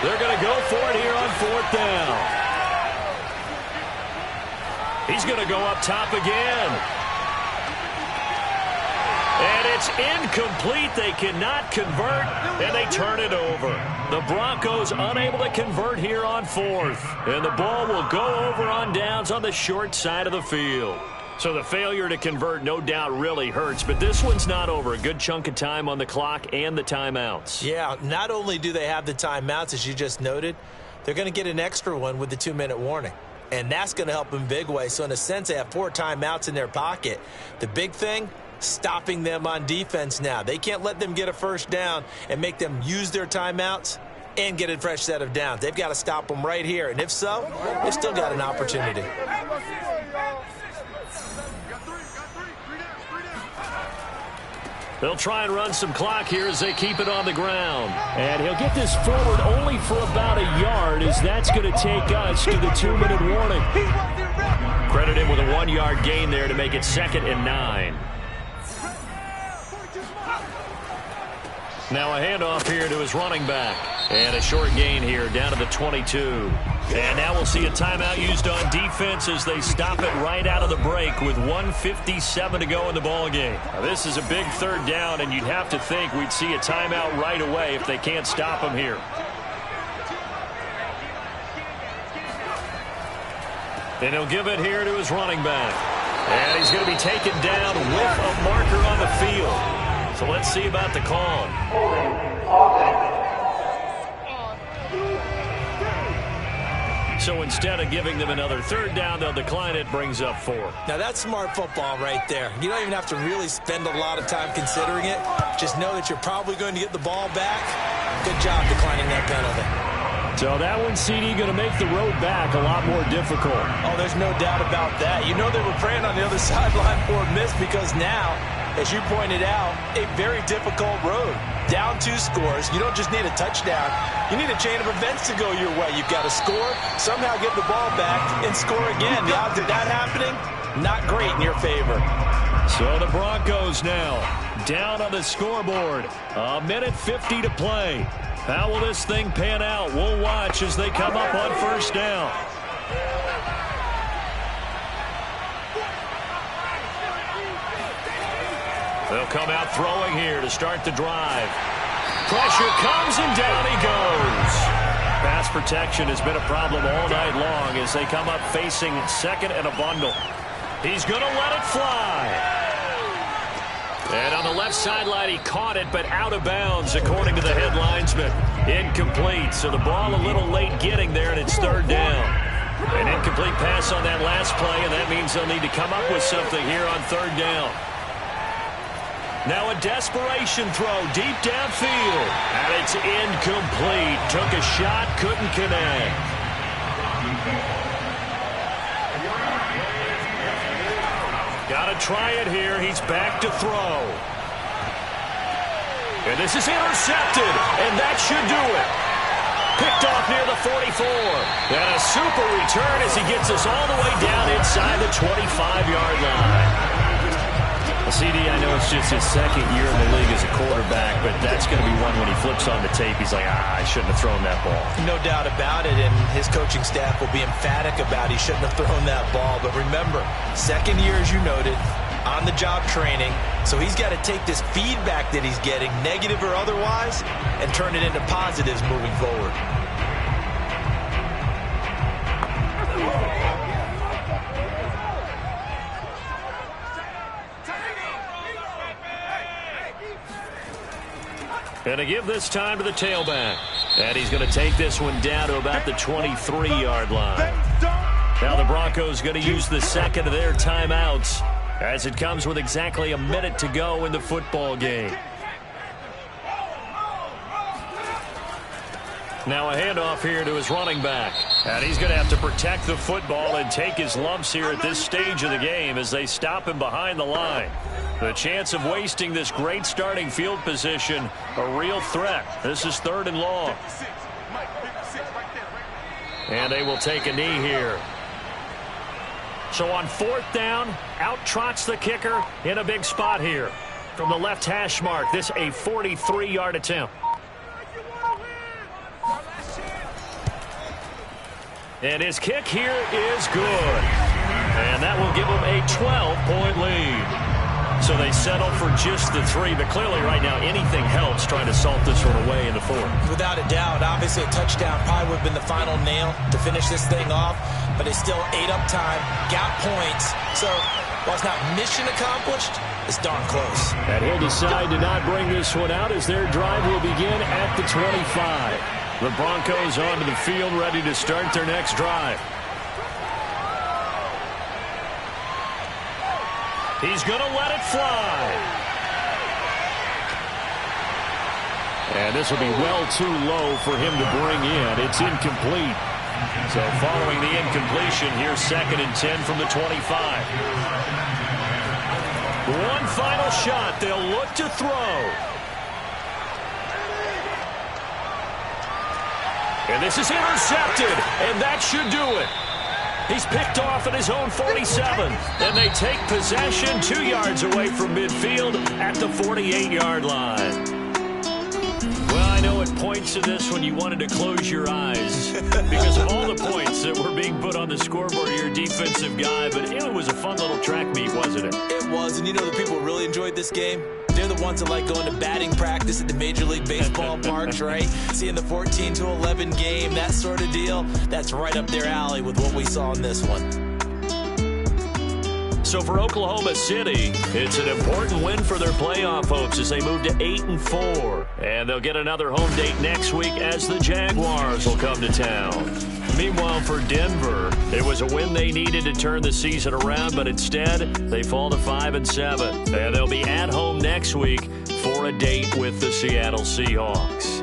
They're going to go for it here on fourth down. He's going to go up top again. And it's incomplete. They cannot convert, and they turn it over. The Broncos unable to convert here on fourth. And the ball will go over on downs on the short side of the field. So the failure to convert no doubt really hurts, but this one's not over. A good chunk of time on the clock and the timeouts. Yeah, not only do they have the timeouts, as you just noted, they're going to get an extra one with the 2-minute warning. And that's going to help them big way. So in a sense, they have 4 timeouts in their pocket. The big thing, stopping them on defense now. They can't let them get a first down and make them use their timeouts and get a fresh set of downs. They've got to stop them right here. And if so, they've still got an opportunity. They'll try and run some clock here as they keep it on the ground. And he'll get this forward only for about a yard, as that's going to take us to the 2-minute warning. Credit him with a 1-yard gain there to make it 2nd and 9. Now a handoff here to his running back. And a short gain here down to the 22. And now we'll see a timeout used on defense as they stop it right out of the break with 1:57 to go in the ballgame. Now this is a big third down, and you'd have to think we'd see a timeout right away if they can't stop him here. And he'll give it here to his running back. And he's going to be taken down with a marker on the field. So let's see about the call. So instead of giving them another third down, they'll decline it, brings up 4. Now that's smart football right there. You don't even have to really spend a lot of time considering it. Just know that you're probably going to get the ball back. Good job declining that penalty. So that one, CD, going to make the road back a lot more difficult. Oh, there's no doubt about that. You know they were praying on the other sideline for a miss because now, as you pointed out, a very difficult road. Down 2 scores. You don't just need a touchdown. You need a chain of events to go your way. You've got to score, somehow get the ball back, and score again. The odds of that happening, not great in your favor. So the Broncos now down on the scoreboard. 1:50 to play. How will this thing pan out? We'll watch as they come up on first down. They'll come out throwing here to start the drive. Pressure comes, and down he goes. Pass protection has been a problem all night long as they come up facing 2nd and a bundle. He's going to let it fly. And on the left sideline, he caught it, but out of bounds, according to the head linesman. Incomplete, so the ball a little late getting there, and it's 3rd down. An incomplete pass on that last play, and that means they'll need to come up with something here on 3rd down. Now a desperation throw deep downfield. And it's incomplete. Took a shot, couldn't connect. Got to try it here. He's back to throw. And this is intercepted, and that should do it. Picked off near the 44. And a super return as he gets us all the way down inside the 25-yard line. Well, CD, I know it's just his second year in the league as a quarterback, but that's going to be one when he flips on the tape. He's like, I shouldn't have thrown that ball. No doubt about it, and his coaching staff will be emphatic about he shouldn't have thrown that ball. But remember, second year, as you noted, on-the-job training, so he's got to take this feedback that he's getting, negative or otherwise, and turn it into positives moving forward. And to give this time to the tailback. And he's going to take this one down to about the 23-yard line. Now the Broncos going to use the second of their timeouts as it comes with exactly a minute to go in the football game. Now a handoff here to his running back. And he's going to have to protect the football and take his lumps here at this stage of the game as they stop him behind the line. The chance of wasting this great starting field position, a real threat. This is 3rd and long. And they will take a knee here. So on 4th down, out trots the kicker in a big spot here. From the left hash mark, this a 43-yard attempt. And his kick here is good. And that will give him a 12-point lead. So they settle for just the 3, but clearly right now anything helps trying to salt this one away in the 4th. Without a doubt, obviously a touchdown probably would have been the final nail to finish this thing off, but it's still ate up time, got points, so while it's not mission accomplished, it's darn close. And he'll decide to not bring this one out as their drive will begin at the 25. The Broncos onto the field ready to start their next drive. He's going to let it fly. And this will be well too low for him to bring in. It's incomplete. So following the incompletion, here's 2nd and 10 from the 25. One final shot. They'll look to throw. And this is intercepted. And that should do it. He's picked off at his own 47. And they take possession 2 yards away from midfield at the 48-yard line. Well, I know it points to this when you wanted to close your eyes because of all the points that were being put on the scoreboard, your defensive guy. But it was a fun little track meet, wasn't it? It was, and you know the people who really enjoyed this game? They're the ones that like going to batting practice at the Major League Baseball parks, right? Seeing the 14-11 game, that sort of deal, that's right up their alley with what we saw in this one. So for Oklahoma City, it's an important win for their playoff hopes as they move to 8-4. And they'll get another home date next week as the Jaguars will come to town. Meanwhile, for Denver, it was a win they needed to turn the season around, but instead, they fall to 5-7. And they'll be at home next week for a date with the Seattle Seahawks.